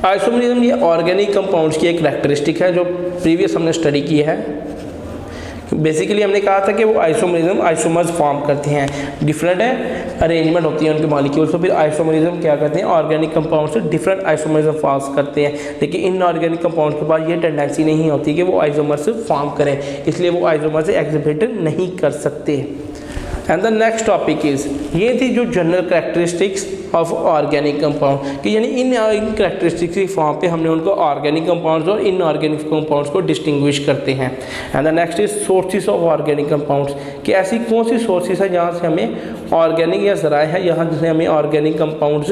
S1: Isomerism ये ऑर्गेनिक कंपाउंड्स की एक कैरेक्टरिस्टिक है जो प्रीवियस हमने स्टडी की है। बेसिकली हमने कहा था कि वो आइसोमरिज्म आइसोमर्स फॉर्म करते हैं, डिफरेंट अरेंजमेंट होती है उनके मॉलिक्यूल्स, तो फिर आइसोमरिज्म क्या करते हैं, ऑर्गेनिक कंपाउंड से डिफरेंट आइसोमरिज्म फॉर्म करते हैं। लेकिन इनऑर्गेनिक कंपाउंड के पास ये टेंडेंसी नहीं होती कि वो आइसोमर से फॉर्म करें, इसलिए वो आइसोमर से एग्जिबिट नहीं कर सकते। And the next topic is, ये थी जो general characteristics of organic compound, कि यानी इन कैरेक्टरिस्टिक्स की फॉर्म पे हमने उनको ऑर्गेनिक कंपाउंड्स और इनऑर्गेनिक कंपाउंड्स को डिस्टिंग्विश करते हैं। And the next is sources of organic compounds, कि ऐसी कौन सी सोर्सेज है जहाँ से हमें ऑर्गेनिक या ज़राए है यहाँ जिससे हमें ऑर्गेनिक कंपाउंड्स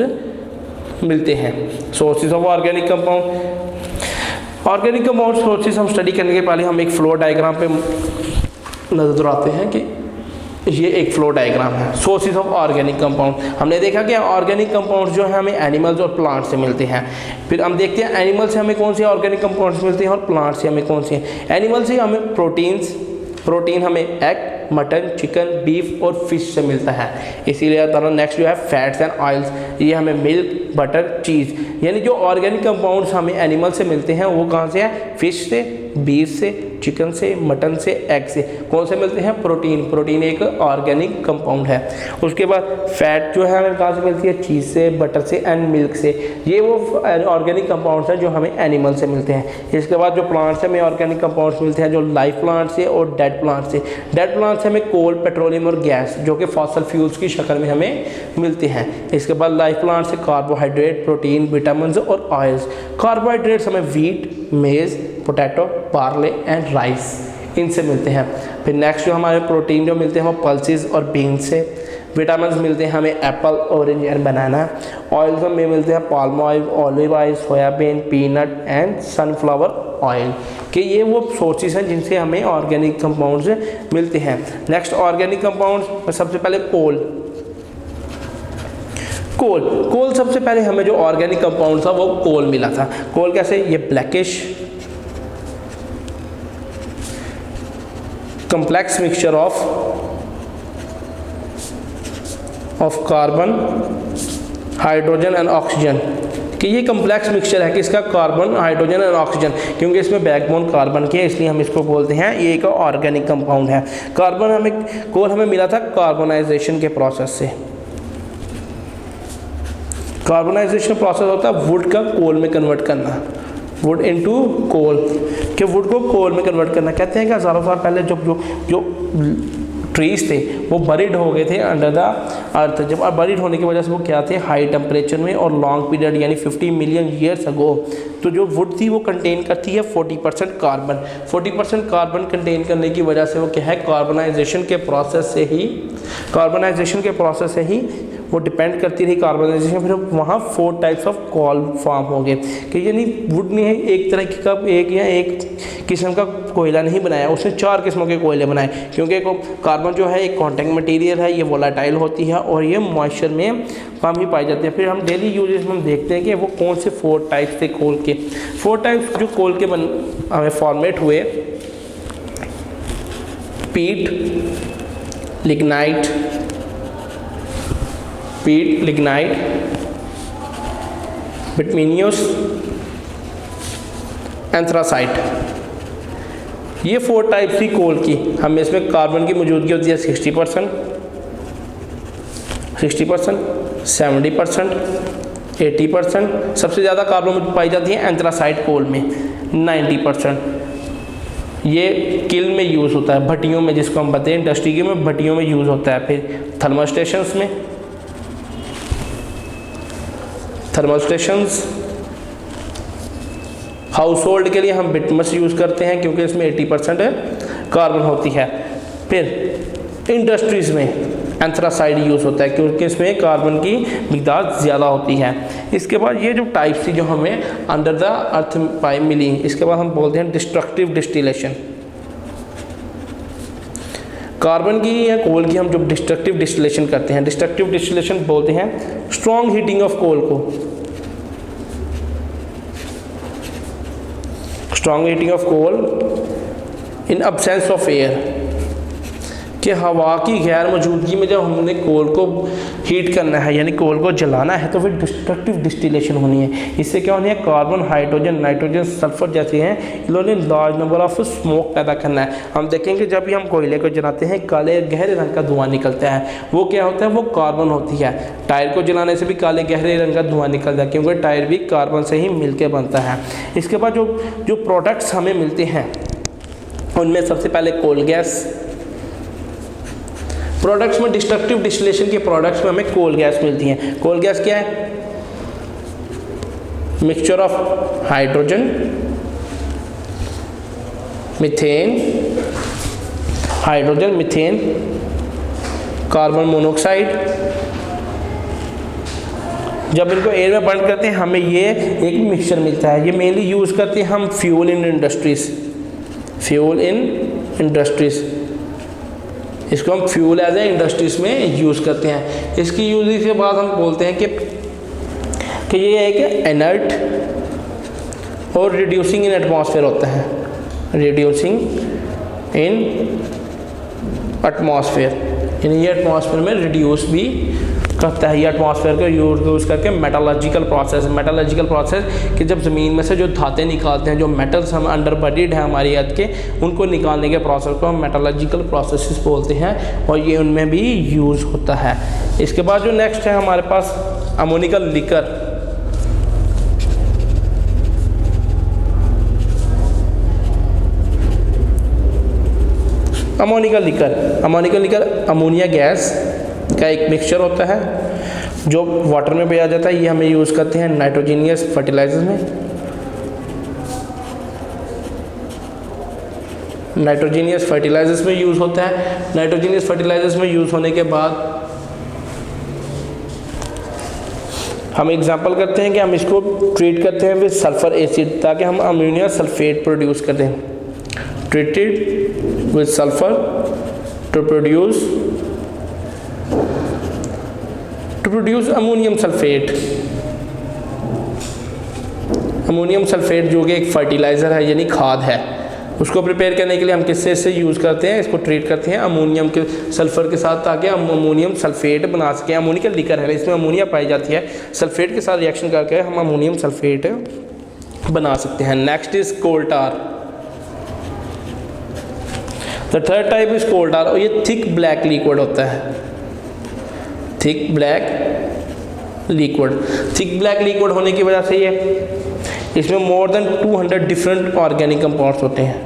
S1: मिलते हैं। Sources of organic compound, organic compound sources हम स्टडी करने के पहले हम एक फ्लो डायग्राम पे नजर दौड़ाते हैं कि ये एक फ्लो डायग्राम है। सोर्सेज ऑफ ऑर्गेनिक कंपाउंड, हमने देखा कि ऑर्गेनिक कंपाउंड्स जो है हमें एनिमल्स और प्लांट से मिलते हैं। फिर हम देखते हैं एनिमल से हमें कौन से ऑर्गेनिक कंपाउंड्स मिलते हैं और प्लांट से हमें कौन से हैं। एनिमल से हमें प्रोटीन हमें एग, मटन, चिकन, बीफ और फिश से मिलता है। इसीलिए नेक्स्ट जो है फैट्स एंड ऑयल्स, ये हमें मिल्क, बटर, चीज़, यानी जो ऑर्गेनिक कंपाउंड्स हमें एनिमल से मिलते हैं वो कहाँ से है, फिश से, बीफ से, चिकन से, मटन से, एग से। कौन से मिलते हैं, प्रोटीन एक ऑर्गेनिक कंपाउंड है। उसके बाद फैट जो है हमें कहाँ से मिलती है, चीज़ से, बटर से एंड मिल्क से। ये वो ऑर्गेनिक कंपाउंड्स हैं जो हमें एनिमल से मिलते हैं। इसके बाद जो प्लांट्स से हमें ऑर्गेनिक कंपाउंड्स मिलते हैं, जो लाइव प्लांट से और डेड प्लांट से। डेड प्लांट से हमें कोल, पेट्रोलियम और गैस जो कि फॉसल फ्यूल्स की शक्ल में हमें मिलते हैं। इसके बाद लाइव प्लांट से कार्बोहाइड्रेट, प्रोटीन, विटामिन और ऑयल्स। कार्बोहाइड्रेट्स हमें व्हीट, मेज, पोटैटो, बार्ले एंड राइस, इनसे मिलते हैं। फिर नेक्स्ट जो हमारे प्रोटीन जो मिलते हैं वो पल्सेस और बीन्स से। विटामिन मिलते हैं हमें Apple, orange and banana. Oils हमें मिलते हैं palm oil, olive oil, soybean, peanut and sunflower oil, कि ये वो सोर्सेज हैं जिनसे हमें ऑर्गेनिक कंपाउंड्स मिलते हैं। नेक्स्ट ऑर्गेनिक कंपाउंड्स, सबसे पहले कोल सबसे पहले हमें जो ऑर्गेनिक कंपाउंड था वो कोल मिला था। कोल कैसे, ये blackish complex mixture of carbon, hydrogen and oxygen, कि ये कम्प्लेक्स मिक्सचर है कि इसका कार्बन, हाइड्रोजन और ऑक्सीजन, क्योंकि इसमें बैकबोन कार्बन की है इसलिए हम इसको बोलते हैं ये एक ऑर्गेनिक कंपाउंड है। कोल हमें मिला था कार्बोनाइजेशन के प्रोसेस से। कार्बोनाइजेशन प्रोसेस होता है वुड का कोल में कन्वर्ट करना, वुड इनटू कोल, कि वुड को कोल में कन्वर्ट करना। कहते हैं कि हज़ारों साल पहले जो ट्रीज थे वो बरीड हो गए थे अंडर द अर्थ। जब बरीड होने की वजह से वो क्या थे, हाई टेम्परेचर में और लॉन्ग पीरियड यानी 50 मिलियन ईयर्स अगो। तो जो वुड थी वो कंटेन करती है 40% कार्बन। 40% कार्बन कंटेन करने की वजह से वो क्या है, कार्बनाइजेशन के प्रोसेस से ही वो डिपेंड करती रही कार्बनाइजेशन। फिर वहाँ 4 टाइप्स ऑफ कोल फॉर्म हो गए कि यानी वुड ने एक तरह का एक किस्म का कोयला नहीं बनाया, उसने 4 किस्मों के कोयले बनाए, क्योंकि कार्बन जो है एक कॉन्टैक्ट मटेरियल है, ये वोलाटाइल होती है और ये मॉइस्चर में कम ही पाई जाती है। फिर हम डेली यूजेस में हम देखते हैं कि वो कौन से 4 टाइप्स थे कोल के। 4 टाइप्स जो कोल के हमें फॉर्मेट हुए, पीट, लिग्नाइट, बिटुमिनस, एंथ्रासाइट। ये 4 टाइप्स थी कोल की। हमें इसमें कार्बन की मौजूदगी होती है 60%, 70%, 80%। सबसे ज़्यादा कार्बन पाई जाती है एंथ्रासाइट कोल में 90%। ये किल में यूज़ होता है, भट्टियों में, जिसको हम बताते हैं इंडस्ट्री के में भट्टियों में यूज़ होता है। फिर थर्मल स्टेशंस, हाउस होल्ड के लिए हम बिटमस यूज़ करते हैं क्योंकि इसमें 80% कार्बन होती है। फिर इंडस्ट्रीज़ में एंथ्रासाइड यूज़ होता है क्योंकि इसमें कार्बन की मिक़दार ज़्यादा होती है। इसके बाद ये जो टाइप्स थी जो हमें अंडर द अर्थ पाई मिली, इसके बाद हम बोलते हैं डिस्ट्रक्टिव डिस्टिलेशन। कार्बन की या कोल की हम जो डिस्ट्रक्टिव डिस्टिलेशन करते हैं, डिस्ट्रक्टिव डिस्टिलेशन बोलते हैं स्ट्रॉन्ग हीटिंग ऑफ कोल को। Strong heating of coal in absence of air, कि हवा की गैर मौजूदगी में जब हमने कोल को हीट करना है यानी कोल को जलाना है तो फिर डिस्ट्रक्टिव डिस्टिलेशन होनी है। इससे क्या होनी है, कार्बन, हाइड्रोजन, नाइट्रोजन, सल्फर जैसे हैं इन्होंने लार्ज नंबर ऑफ स्मोक पैदा करना है। हम देखेंगे जब भी हम कोयले को जलाते हैं काले गहरे रंग का धुआं निकलता है, वो क्या होता है, वो कार्बन होती है। टायर को जलाने से भी काले गहरे रंग का धुआं निकलता है क्योंकि टायर भी कार्बन से ही मिलकर बनता है। इसके बाद जो प्रोडक्ट्स हमें मिलते हैं उनमें सबसे पहले कोल गैस। प्रोडक्ट्स में डिस्ट्रक्टिव डिस्टिलेशन के प्रोडक्ट्स में हमें कोल गैस मिलती हैं। कोल गैस क्या है, mixture of hydrogen, methane, carbon monoxide. जब इनको एयर में बर्न करते हैं हमें ये एक मिक्सचर मिलता है। ये मेनली यूज़ करते हैं हम फ्यूल इन इंडस्ट्रीज़। इसको हम फ्यूल एज ए इंडस्ट्रीज में यूज़ करते हैं। इसकी यूज के बाद हम बोलते हैं कि ये एक एनर्ट और रिड्यूसिंग इन एटमॉस्फेयर होता है, रिड्यूसिंग इन एटमॉस्फेयर, यानी ये एटमॉस्फेयर में रिड्यूस भी करता है। ये एटमॉस्फेयर को यूज़ करके मेटालॉजिकल प्रोसेस कि जब ज़मीन में से जो धातें निकालते हैं, जो मेटल्स हम अंडर बरीड है हमारी अर्थ के, उनको निकालने के प्रोसेस को हम मेटालॉजिकल प्रोसेसेस बोलते हैं और ये उनमें भी यूज़ होता है। इसके बाद जो नेक्स्ट है हमारे पास ammoniacal liquor. Ammoniacal liquor ammonia gas का एक मिक्सचर होता है जो वाटर में पाया जाता है। ये हमें यूज़ करते हैं नाइट्रोजीनियस फर्टिलाइजर्स में। नाइट्रोजीनियस फर्टिलाइजर्स में यूज़ होता है। नाइट्रोजीनियस फर्टिलाइजर्स में यूज़ होने के बाद हम एग्जांपल करते हैं कि हम इसको ट्रीट करते हैं विद सल्फर एसिड ताकि हम अमोनिया सल्फेट प्रोड्यूस करते हैं। Treated with sulphur to produce ammonium sulphate. Ammonium sulphate जो कि एक फर्टिलाइज़र है यानी खाद है, उसको प्रिपेयर करने के लिए हम किससे से यूज़ करते हैं, इसको ट्रीट करते हैं अमोनियम के सल्फ़र के साथ, ताकि हम अमोनियम सल्फेट बना सकें। अमोनिया का लिकर है, इसमें अमोनिया पाई जाती है, सल्फेट के साथ रिएक्शन करके हम अमोनियम सल्फेट बना सकते हैं। Next is coal tar. The third type is coal tar, और ये थिक ब्लैक लिक्विड होता है, thick black liquid. Thick black liquid होने की वजह से ये इसमें more than 200 different organic compounds होते हैं,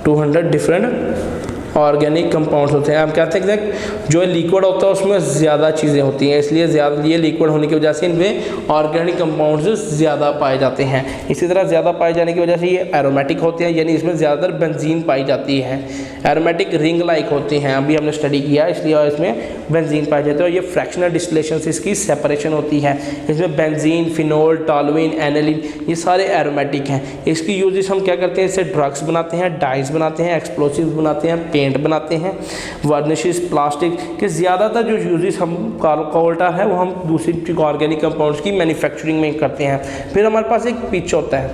S1: 200 डिफरेंट ऑर्गेनिक कंपाउंड्स होते हैं। हम कहते हैं जो लिक्विड होता है उसमें ज़्यादा चीज़ें होती हैं, इसलिए ज़्यादा ये लिक्विड होने की वजह से इनमें ऑर्गेनिक कंपाउंड्स ज़्यादा पाए जाते हैं। इसी तरह ज़्यादा पाए जाने की वजह से ये एरोमेटिक होते हैं, यानी इसमें ज़्यादातर बेंजीन पाई जाती है। एरोमेटिक रिंग लाइक होते हैं, अभी हमने स्टडी किया, इसलिए इसमें बेंजीन पाए जाते हैं। और ये फ्रैक्शनल डिस्टिलेशन से इसकी सेपरेशन होती है। इसमें बेंजीन, फिनोल, टॉलुइन, एनिलीन, ये सारे एरोमेटिक हैं। इसकी यूजेस हम क्या करते हैं, इससे ड्रग्स बनाते हैं, डाइज बनाते हैं, एक्सप्लोसिव बनाते हैं, पेंट बनाते हैं, वार्निशेस, प्लास्टिक के ज़्यादातर जो यूजेस हम कोल टार है वो हम दूसरी ऑर्गेनिक कंपाउंड्स की मैन्युफैक्चरिंग में करते हैं। फिर हमारे पास एक पिच होता है,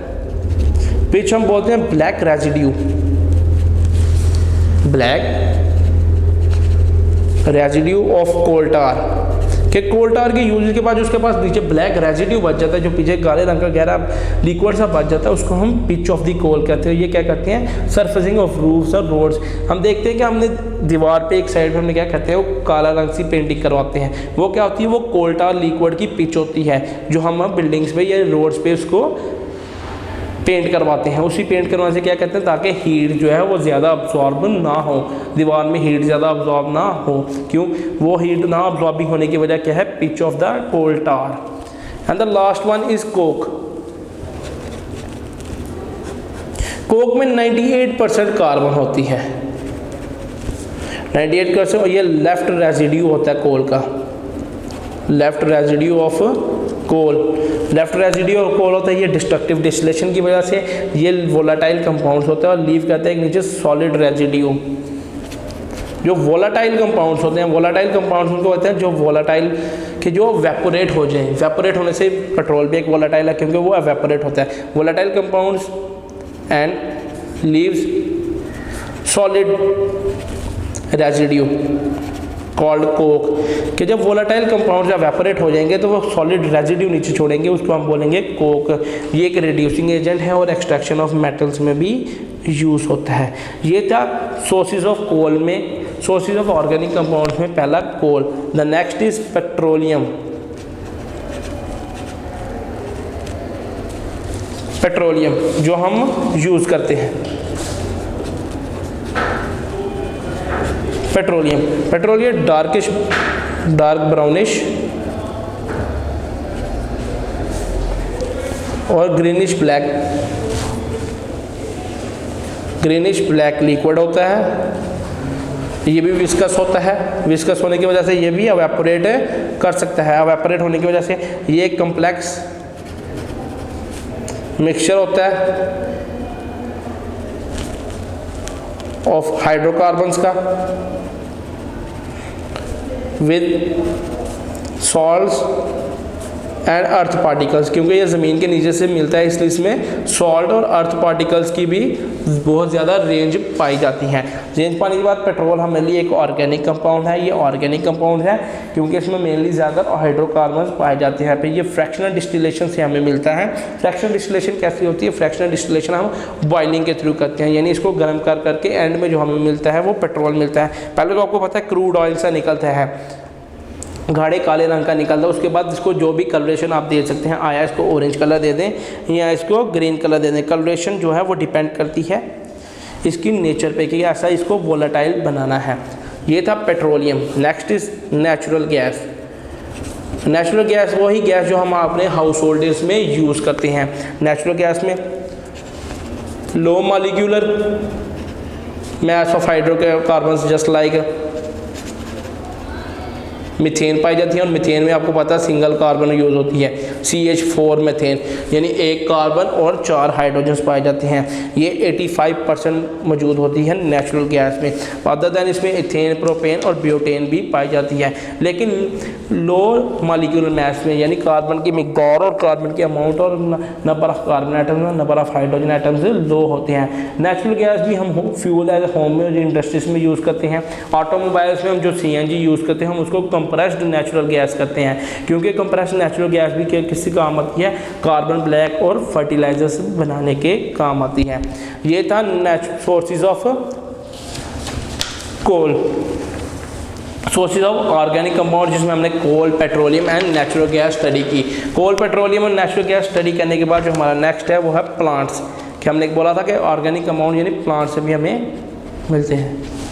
S1: पिच हम बोलते हैं black residue, black residue of coal tar. कि कोल टार के यूज के बाद उसके पास नीचे ब्लैक रेजिड्यू बच जाता है, जो पीछे काले रंग का गहरा लिक्विड सा बच जाता है, उसको हम पिच ऑफ द कोल कहते हैं। ये क्या करते हैं, सरफेसिंग ऑफ रूफ्स और रोड्स। हम देखते हैं कि हमने दीवार पे एक साइड पे हमने क्या करते हैं, वो काला रंग सी पेंटिंग करवाते हैं, वो क्या होती है, वो कोल टार लिक्विड की पिच होती है, जो हम बिल्डिंग्स पे या रोड्स पे उसको पेंट करवाते हैं। उसी पेंट करवाने से क्या कहते हैं, ताकि हीट जो है वो ज़्यादा अब्जॉर्ब ना हो, दीवार में हीट ज़्यादा अब्जॉर्ब ना हो। क्यों, वो हीट ना अब्जॉर्बिंग होने की वजह क्या है, pitch of the coal tar. And the last one is coke. Coke में 98% कार्बन होती है, 98%, और ये लेफ्ट रेजिड्यू होता है कोल का, left residue of coal. Left residue और कोल होता है, ये डिस्ट्रक्टिव डिस्टिलेशन की वजह से ये वोलाटाइल कंपाउंड्स होते हैं, और लीव कहते हैं नीचे सॉलिड रेजिड्यू। जो वोलाटाइल कंपाउंड्स होते हैं, वोलाटाइल कंपाउंड्स उनको होते हैं जो वोलाटाइल कि जो वेपोरेट हो जाएं। वेपोरेट होने से पेट्रोल भी एक वोलाटाइल है, क्योंकि वो वेपोरेट होता है। Volatile compounds and leaves solid residue called Coke. कि जब वोलाटाइल कंपाउंड जब वेपोरेट हो जाएंगे तो वो सॉलिड रेजिड्यू नीचे छोड़ेंगे, उसको हम बोलेंगे कोक। ये एक रिड्यूसिंग एजेंट है और एक्सट्रैक्शन ऑफ मेटल्स में भी यूज़ होता है। ये था सोर्सेज ऑफ कोल में, सोर्सेज ऑफ ऑर्गेनिक कंपाउंड्स में पहला coal. The next is petroleum. Petroleum जो हम यूज़ करते हैं, पेट्रोलियम डार्किश, डार्क ब्राउनिश और ग्रीनिश ब्लैक लिक्विड होता है। ये भी विस्कस होता है, विस्कस होने की वजह से ये भी एवेपोरेट कर सकता है। एवेपोरेट होने की वजह से ये एक कम्प्लेक्स मिक्सचर होता है ऑफ हाइड्रोकार्बन्स का with salts and earth particles. क्योंकि ये ज़मीन के नीचे से मिलता है, इसलिए इसमें सॉल्ट और अर्थ पार्टिकल्स की भी बहुत ज़्यादा रेंज पाई जाती है। रेंज पाने के बाद पेट्रोल हमारे लिए एक ऑर्गेनिक कंपाउंड है। ये ऑर्गेनिक कंपाउंड है क्योंकि इसमें मेनली ज़्यादातर हाइड्रोकार्बन्स पाए जाते हैं। फिर ये फ्रैक्शनल डिस्टिलेशन से हमें मिलता है। फ्रैक्शनल डिस्टिलेशन कैसी होती है, फ्रैक्शनल डिस्टिलेशन हम बॉइलिंग के थ्रू करते हैं, यानी इसको गर्म कर करके एंड में जो हमें मिलता है वो पेट्रोल मिलता है। पहले तो आपको पता है क्रूड ऑयल से निकलता है, गाढ़े काले रंग का निकलता है। उसके बाद इसको जो भी कलरेशन आप दे सकते हैं, आया इसको ऑरेंज कलर दे दें या इसको ग्रीन कलर दे दें। कलरेशन जो है वो डिपेंड करती है इसकी नेचर पे कि ऐसा इसको वोलेटाइल बनाना है। ये था petroleum. Next is natural gas. Natural gas वही गैस जो हम अपने हाउस होल्डर्स में यूज़ करते हैं। नेचुरल गैस में low molecular mass of hydrocarbons just like methane पाई जाती है, और मीथेन में आपको पता है सिंगल कार्बन यूज़ होती है, CH4 मीथेन, यानी एक कार्बन और 4 हाइड्रोजन पाए जाते हैं। ये 85% मौजूद होती है नेचुरल गैस में। अदर दैन इसमें इथेन, प्रोपेन और ब्यूटेन भी पाई जाती है। लेकिन लो मॉलिक्यूलर मास में, यानी कार्बन की मिकदार और कार्बन की अमाउंट और नंबर ऑफ कार्बन आइटम्स और नंबर ऑफ हाइड्रोजन आइटम्स लो होते हैं। नेचुरल गैस भी हम फ्यूल एज होम में, इंडस्ट्रीज में यूज़ करते हैं। ऑटोमोबाइल्स में हम जो CNG यूज़ करते हैं, हम उसको कंप्रेस्ड नेचुरल गैस करते हैं, क्योंकि कंप्रेस्ड नेचुरल गैस भी किसी काम आती है, कार्बन ब्लैक और फर्टिलाइजर्स बनाने के काम आती है। ये था sources of coal, sources of organic compound, जिसमें हमने coal, petroleum and natural gas study की। कोल, पेट्रोलियम और नेचुरल गैस स्टडी करने के बाद जो हमारा नेक्स्ट है वो है प्लांट्स, कि हमने बोला था कि ऑर्गेनिक कंपाउंड यानी प्लांट से भी हमें मिलते हैं।